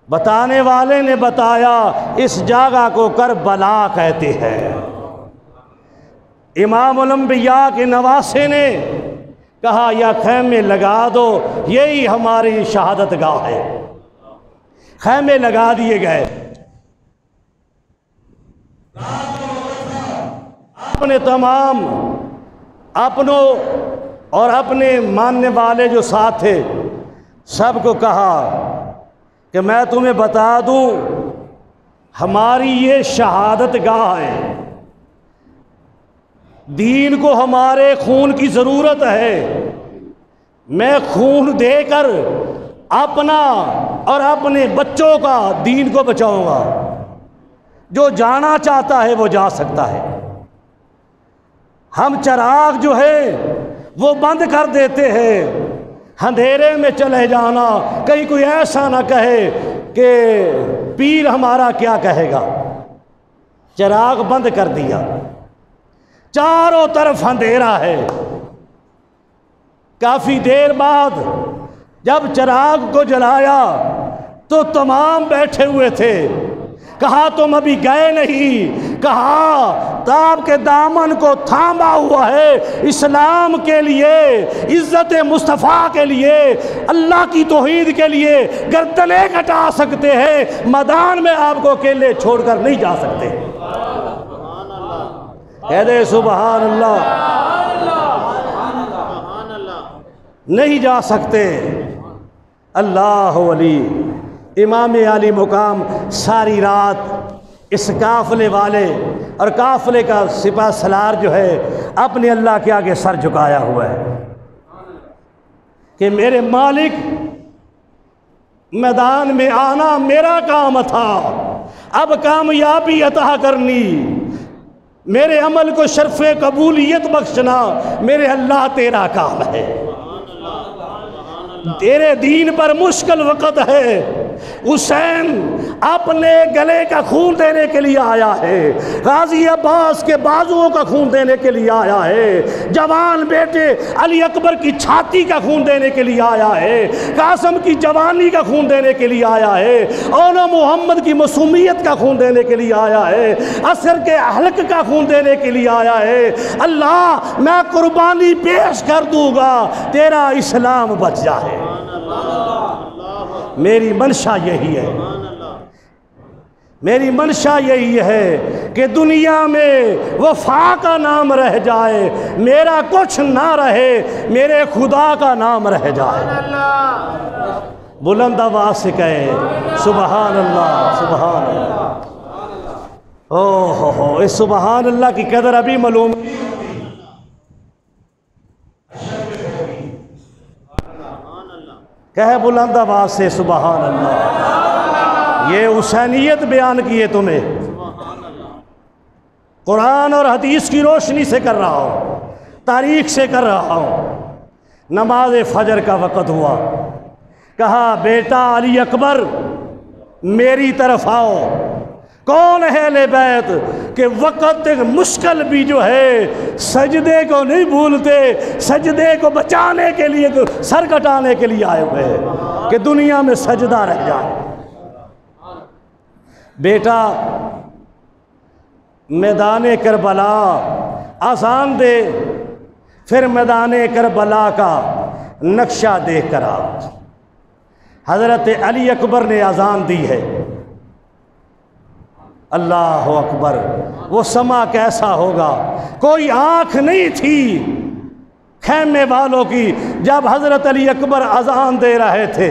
बताने वाले ने बताया इस जगह को करबला कहते हैं। इमामुल अंबिया के नवासे ने कहा या खैमे लगा दो, यही हमारी शहादत गाह है। खैमे लगा दिए गए। अपने तमाम अपनों और अपने मानने वाले जो साथ थे सबको कहा कि मैं तुम्हें बता दूं, हमारी ये शहादत गाह है। दीन को हमारे खून की ज़रूरत है। मैं खून देकर अपना और अपने बच्चों का दीन को बचाऊंगा। जो जाना चाहता है वो जा सकता है। हम चिराग जो है वो बंद कर देते हैं, अंधेरे में चले जाना, कहीं कोई ऐसा ना कहे कि पीर हमारा क्या कहेगा। चिराग बंद कर दिया, चारों तरफ अंधेरा है। काफी देर बाद जब चिराग को जलाया तो तमाम बैठे हुए थे। कहा तुम अभी गए नहीं, कहा ताब के दामन को थामा हुआ है इस्लाम के लिए, इज्जत मुस्तफ़ा के लिए, अल्लाह की तौहीद के लिए गर्दनें कटा सकते हैं, मैदान में आपको अकेले छोड़कर नहीं जा सकते। कह दे सुबहान अल्लाह। नहीं जा सकते। अल्लाह वली इमाम आली मुकाम सारी रात इस काफ़िले वाले और काफ़िले का सिपा सलार जो है अपने अल्लाह के आगे सर झुकाया हुआ है कि मेरे मालिक, मैदान में आना मेरा काम था, अब कामयाबी अता करनी, मेरे अमल को शर्फ़े कबूलियत बख्शना मेरे अल्लाह तेरा काम है। तेरे दीन पर मुश्किल वक़्त है। हुसैन अपने गले का खून देने के लिए आया है, गाजी अब्बास के बाजुओं का खून देने के लिए आया है, जवान बेटे अली अकबर की छाती का खून देने के लिए आया है, कासम की जवानी का खून देने के लिए आया है, औला मोहम्मद की मासूमियत का खून देने के लिए आया है, असर के हल्क का खून देने के लिए आया है। अल्लाह मैं कुर्बानी पेश कर दूंगा, तेरा इस्लाम बच जाए। मेरी मंशा यही है, मेरी मंशा यही है कि दुनिया में वफा का नाम रह जाए, मेरा कुछ ना रहे, मेरे खुदा का नाम रह जाए। बुलंद आवाज से कहे सुबहान अल्लाह, सुबहान अल्लाह। ओ हो, इस सुबहान अल्लाह की कदर अभी मालूम। कहे बुलंद आवाज से सुबहान अल्लाह। ये हुसैनियत बयान की है तुम्हें, कुरान और हदीस की रोशनी से कर रहा हूँ, तारीख से कर रहा हूँ। नमाज फजर का वक़्त हुआ, कहा बेटा अली अकबर मेरी तरफ आओ। कौन है अहले बैत के वक़्त मुश्किल भी जो है सजदे को नहीं भूलते, सजदे को बचाने के लिए तो सर कटाने के लिए आए हुए हैं कि दुनिया में सजदा रह जाए। बेटा मैदान करबला आसान दे, फिर मैदान करबला का नक्शा देख कर आओ। हज़रत अली अकबर ने अजान दी है। अल्लाह अकबर, वो समा कैसा होगा। कोई आँख नहीं थी खैमे वालों की जब हज़रत अली अकबर अजान दे रहे थे।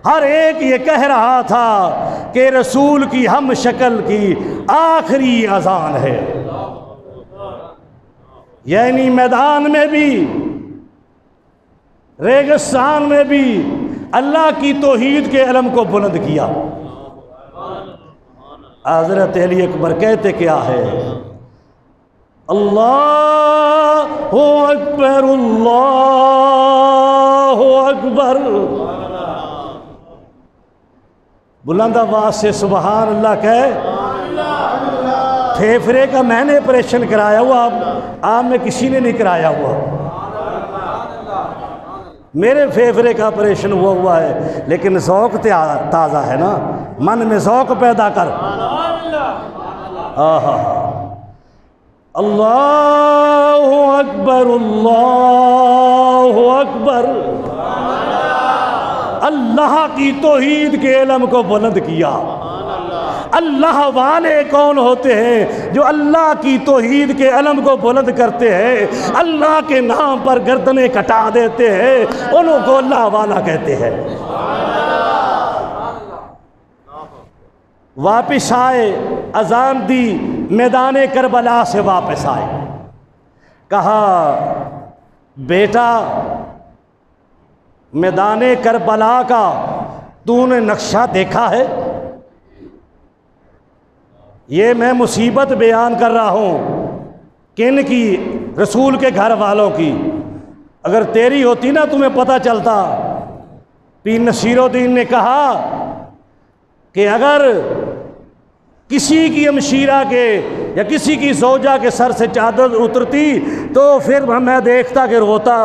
हर एक ये कह रहा था कि रसूल की हम शक्ल की आखिरी अजान है। यानी मैदान में भी, रेगिस्तान में भी अल्लाह की तौहीद के अलम को बुलंद किया। हज़रत अली अकबर कहते क्या है? अल्लाहु अकबर, अल्लाहु अकबर। बुलंद आवाज से सुबहान अल्लाह कहे। फेफड़े का मैंने ऑपरेशन कराया हुआ, आप में किसी ने नहीं कराया हुआ। मेरे फेफड़े का ऑपरेशन हुआ है, लेकिन शौक़ ताज़ा है ना, मन में शौक़ पैदा कर। आहा, अल्लाहु अकबर, अल्लाहु अकबर। अल्लाह की तौहीद के इल्म को बुलंद किया। अल्लाह वाले कौन होते हैं? जो अल्लाह की तौहीद के इल्म को बुलंद करते हैं, अल्लाह के नाम पर गर्दनें कटा देते हैं, उनको अल्लाह वाला कहते हैं। वापिस आए, अजान दी, मैदान करबला से वापस आए। कहा, बेटा मैदान करबला का तूने नक्शा देखा है? ये मैं मुसीबत बयान कर रहा हूँ। किन की? रसूल के घर वालों की। अगर तेरी होती ना तुम्हें पता चलता। पीर नसीरुद्दीन ने कहा कि अगर किसी की अमशीरा के या किसी की ज़ौजा के सर से चादर उतरती तो फिर मैं देखता कि रोता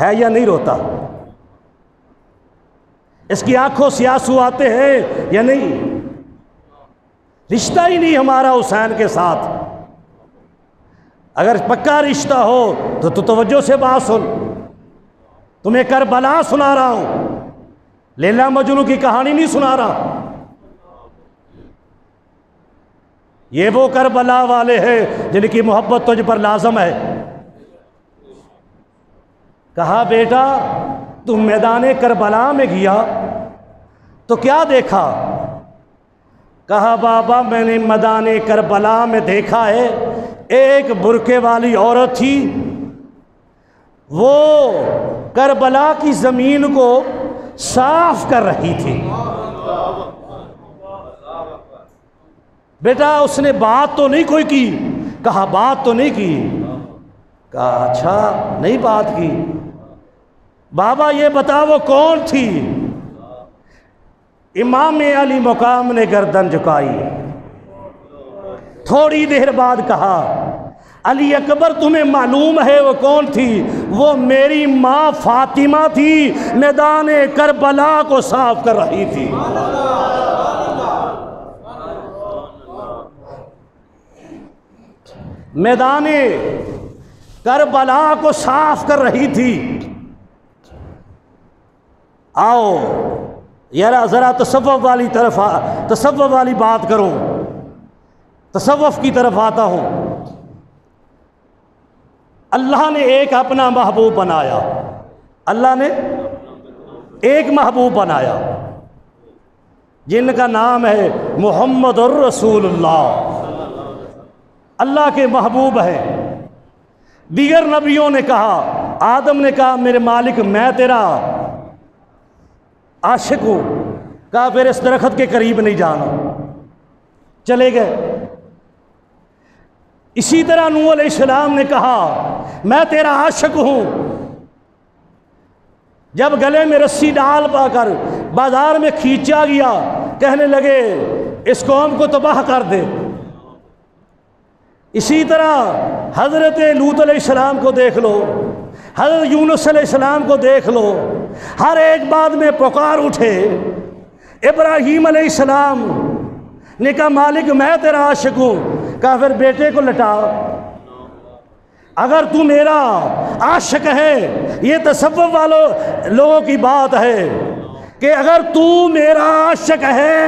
है या नहीं रोता, इसकी आंखों से आंसू आते हैं या नहीं। रिश्ता ही नहीं हमारा हुसैन के साथ। अगर पक्का रिश्ता हो तो तवज्जो से बात सुन। तुम्हें करबला सुना रहा हूं, लैला मजनू की कहानी नहीं सुना रहा। ये वो करबला वाले हैं जिनकी मोहब्बत तुझ पर लाजम है। कहा, बेटा तुम मैदान करबला में गया तो क्या देखा? कहा, बाबा मैंने मैदान करबला में देखा है, एक बुरके वाली औरत थी, वो करबला की ज़मीन को साफ कर रही थी। बेटा उसने बात तो नहीं कोई की? कहा, बात तो नहीं की। कहा, अच्छा नहीं बात की। बाबा ये बता वो कौन थी? इमाम अली मुकाम ने गर्दन झुकाई। थोड़ी देर बाद कहा, अली अकबर तुम्हें मालूम है वो कौन थी? वो मेरी माँ फातिमा थी, मैदान करबला को साफ कर रही थी। मैदान करबला को साफ कर रही थी। आओ यार ज़रा तसव्वुफ़ वाली तरफ तसव्वुफ़ वाली बात करूं। तसव्वुफ़ की तरफ आता हूं। अल्लाह ने एक अपना महबूब बनाया। अल्लाह ने एक महबूब बनाया जिनका नाम है मुहम्मदुर रसूलुल्लाह। अल्लाह के महबूब है। दीगर नबियों ने कहा, आदम ने कहा मेरे मालिक मैं तेरा आशिक हूँ। कहा फिर इस दरख्त के करीब नहीं जाना, चले गए। इसी तरह नूह अलैहिस्सलाम ने कहा मैं तेरा आशिक हूँ। जब गले में रस्सी डाल पाकर बाजार में खींचा गया, कहने लगे इस कौम को तबाह कर दे। इसी तरह हज़रत लूत अलैहिस्सलाम को देख लो, हज़रत यूनुस अलैहिस्सलाम को देख लो, हर एक बात में पुकार उठे। इब्राहीम अलैहिस्सलाम ने कहा मालिक मैं तेरा आशिक हूँ। कहा फिर बेटे को लटा। अगर तू मेरा आशिक है, ये तसव्वुफ़ वालों लोगों की बात है कि अगर तू मेरा आशिक है,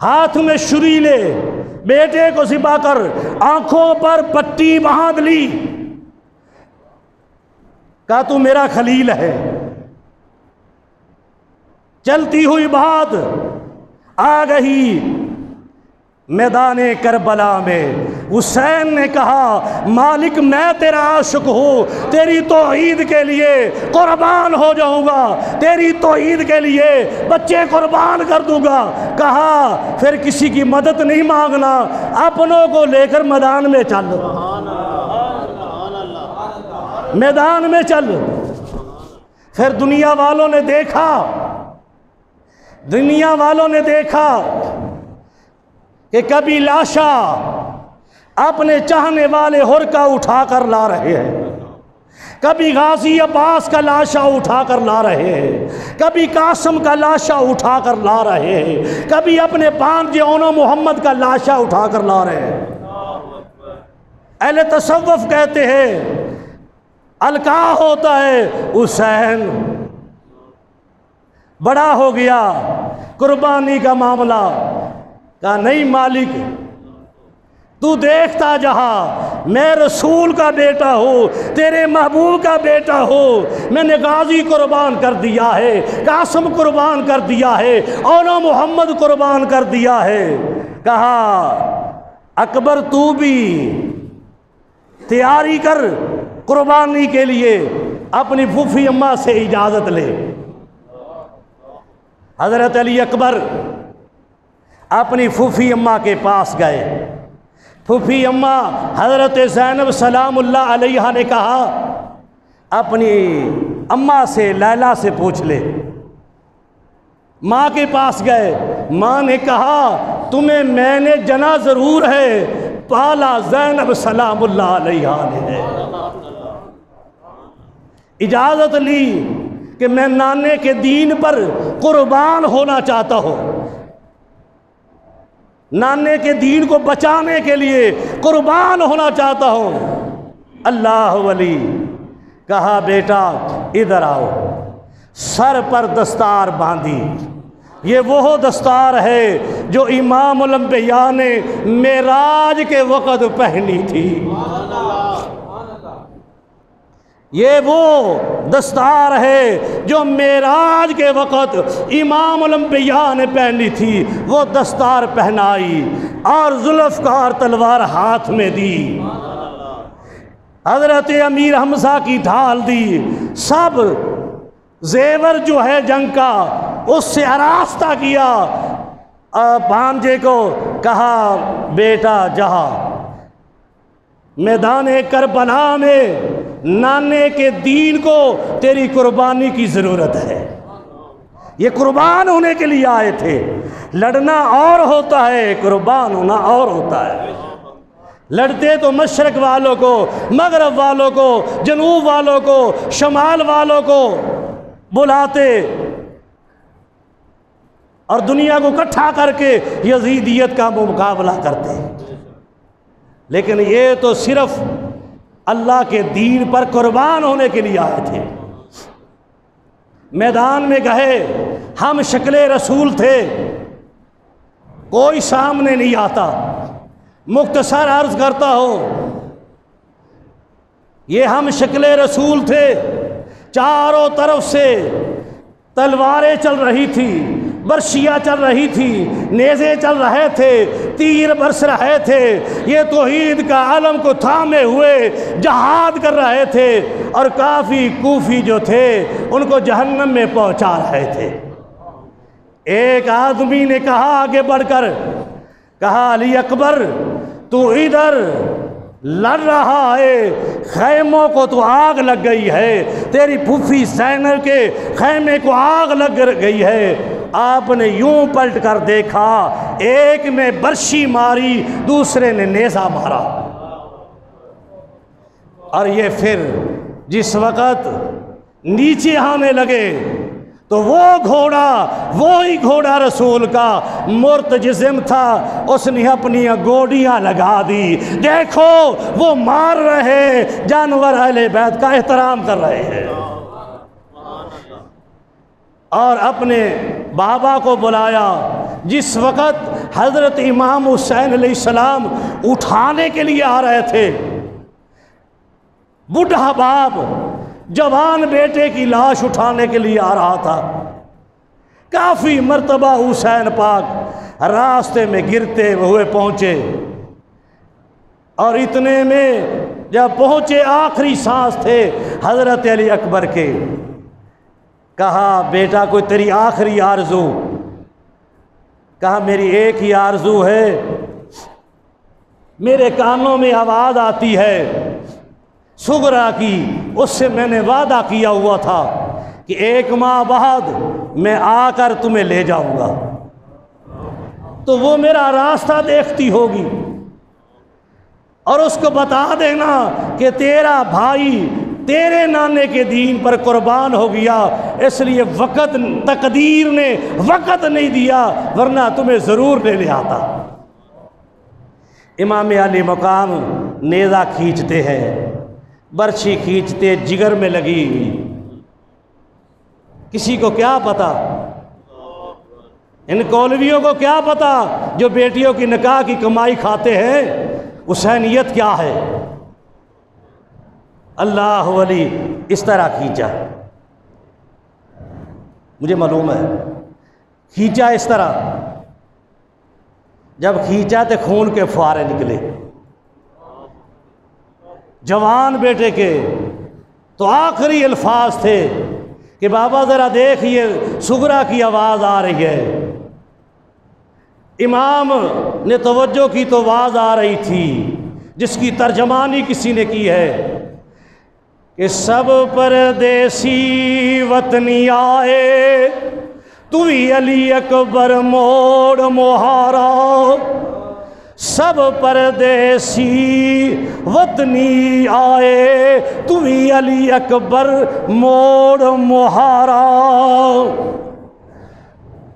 हाथ में छुरी ले, बेटे को ज़िबा कर, आंखों पर पट्टी बांध ली। कहा तू मेरा खलील है। चलती हुई बात आ गई मैदान करबला में। हुसैन ने कहा मालिक मैं तेरा आशिक हूँ, तेरी तौहीद के लिए कुर्बान हो जाऊँगा, तेरी तौहीद के लिए बच्चे कुर्बान कर दूँगा। कहा फिर किसी की मदद नहीं मांगना, अपनों को लेकर मैदान में चल, मैदान में चल। फिर दुनिया वालों ने देखा, दुनिया वालों ने देखा कि कभी लाशा अपने चाहने वाले हुर का उठा कर ला रहे हैं, कभी गाजी अब्बास का लाशा उठा कर ला रहे हैं, कभी कासिम का लाशा उठा कर ला रहे हैं, कभी अपने भांजे ओनो मोहम्मद का लाशा उठा कर ला रहे हैं। अहले तसव्वुफ कहते हैं अलका होता है हुसैन बड़ा हो गया कुर्बानी का मामला का नहीं मालिक तू देखता जहां मैं रसूल का बेटा हूँ, तेरे महबूब का बेटा हूँ, मैंने गाजी कुर्बान कर दिया है, कासिम कुर्बान कर दिया है, औना मोहम्मद कुर्बान कर दिया है। कहा अकबर तू भी तैयारी कर कुर्बानी के लिए, अपनी फूफी अम्मा से इजाज़त ले। हज़रत अली अकबर अपनी फूफी अम्मा के पास गए। फूफी अम्मा हज़रत ज़ैनब सलामुल्लाह अलैहा ने कहा अपनी अम्मा से लैला से पूछ ले। माँ के पास गए, माँ ने कहा तुम्हें मैंने जना ज़रूर है, पाला ज़ैनब सलामुल्लाह अलैहा ने। इजाज़त ली कि मैं नाने के दीन पर कुर्बान होना चाहता हूँ, नाने के दीन को बचाने के लिए कुर्बान होना चाहता हूँ। अल्लाह वली कहा बेटा इधर आओ। सर पर दस्तार बांधी। ये वो दस्तार है जो इमामुल अंबिया ने मेराज के वक़्त पहनी थी। ये वो दस्तार है जो मेराज के वक़्त इमामुल अंबिया ने पहनी थी। वो दस्तार पहनाई और जुल्फ़कार तलवार हाथ में दी। हज़रत अमीर हमज़ा की ढाल दी। सब जेवर जो है जंग का उससे आरास्ता किया। भांजे को कहा बेटा जहाँ मैदान करबला में नाने के दीन को तेरी कुर्बानी की ज़रूरत है। ये कुर्बान होने के लिए आए थे। लड़ना और होता है, कुर्बान होना और होता है। लड़ते तो मशरक़ वालों को, मगरब वालों को, जनूब वालों को, शमाल वालों को बुलाते और दुनिया को इकट्ठा करके यजीदियत का मुकाबला करते। लेकिन ये तो सिर्फ अल्लाह के दीन पर कुर्बान होने के लिए आए थे। मैदान में गए, हम शक्ले रसूल थे, कोई सामने नहीं आता। मुख्तसर अर्ज करता हो, ये हम शक्ले रसूल थे। चारों तरफ से तलवारें चल रही थी, बर्शियाँ चल रही थी, नेज़े चल रहे थे, तीर बरस रहे थे। ये तौहीद का आलम को थामे हुए जहाद कर रहे थे और काफ़ी कूफी जो थे उनको जहन्नम में पहुंचा रहे थे। एक आदमी ने कहा आगे बढ़कर, कहा अली अकबर तू इधर लड़ रहा है, खैमों को तो आग लग गई है, तेरी फूफी ज़ैनब के खैमे को आग लग गई है। आपने यूं पलट कर देखा, एक ने बर्शी मारी, दूसरे ने नेज़ा मारा। और ये फिर जिस वक़्त नीचे आने लगे तो वो घोड़ा, वो ही घोड़ा रसूल का मुर्तजिम था, उसने अपनी गोडियां लगा दी। देखो वो मार रहे जानवर, अहले बैत का एहतराम कर रहे हैं। और अपने बाबा को बुलाया। जिस वक़्त हज़रत इमाम हुसैन अलैहिस्सलाम उठाने के लिए आ रहे थे, बूढ़ा बाप जवान बेटे की लाश उठाने के लिए आ रहा था। काफ़ी मर्तबा हुसैन पाक रास्ते में गिरते हुए पहुँचे और इतने में जब पहुँचे आखिरी सांस थे हज़रत अली अकबर के। कहा बेटा कोई तेरी आखिरी आरज़ू? कहा मेरी एक ही आरज़ू है, मेरे कानों में आवाज़ आती है सुगरा की, उससे मैंने वादा किया हुआ था कि 1 माह बाद मैं आकर तुम्हें ले जाऊंगा, तो वो मेरा रास्ता देखती होगी और उसको बता देना कि तेरा भाई तेरे नाने के दीन पर कुर्बान हो गया, इसलिए वक़्त तकदीर ने वक़्त नहीं दिया, वरना तुम्हें ज़रूर लेने आता। इमाम अली मकाम नेज़ा खींचते हैं, बर्छी खींचते जिगर में लगी हुई, किसी को क्या पता, इन कौलवियों को क्या पता जो बेटियों की निकाह की कमाई खाते हैं हुसैनियत क्या है। अल्लाह वली इस तरह खींचा, मुझे मालूम है खींचा इस तरह, जब खींचा तो खून के फुहारे निकले जवान बेटे के। तो आखिरी अल्फाज थे कि बाबा ज़रा देखिए सुगरा की आवाज़ आ रही है। इमाम ने तवज्जो की तो आवाज़ आ रही थी जिसकी तर्जमानी किसी ने की है कि सब परदेसी वतनी आए, तू ही अली अकबर मोड़ मोहारा। सब परदेसी वतनी आए, तू ही अली अकबर मोड़ मोहारा।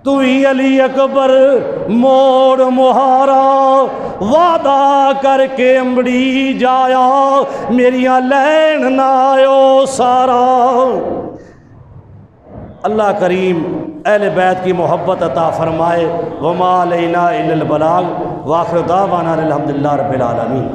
तू ही अली अकबर मोड़ मोहारा, वादा करके अमड़ी जाया, मेरिया लैन नायो सारा। अल्लाह करीम अहले बैत की मोहब्बत अता फरमाए। वमा अलैना इल्लल बलाग। व आखिर दावाना अल्हम्दुलिल्लाहि रब्बिल आलमीन।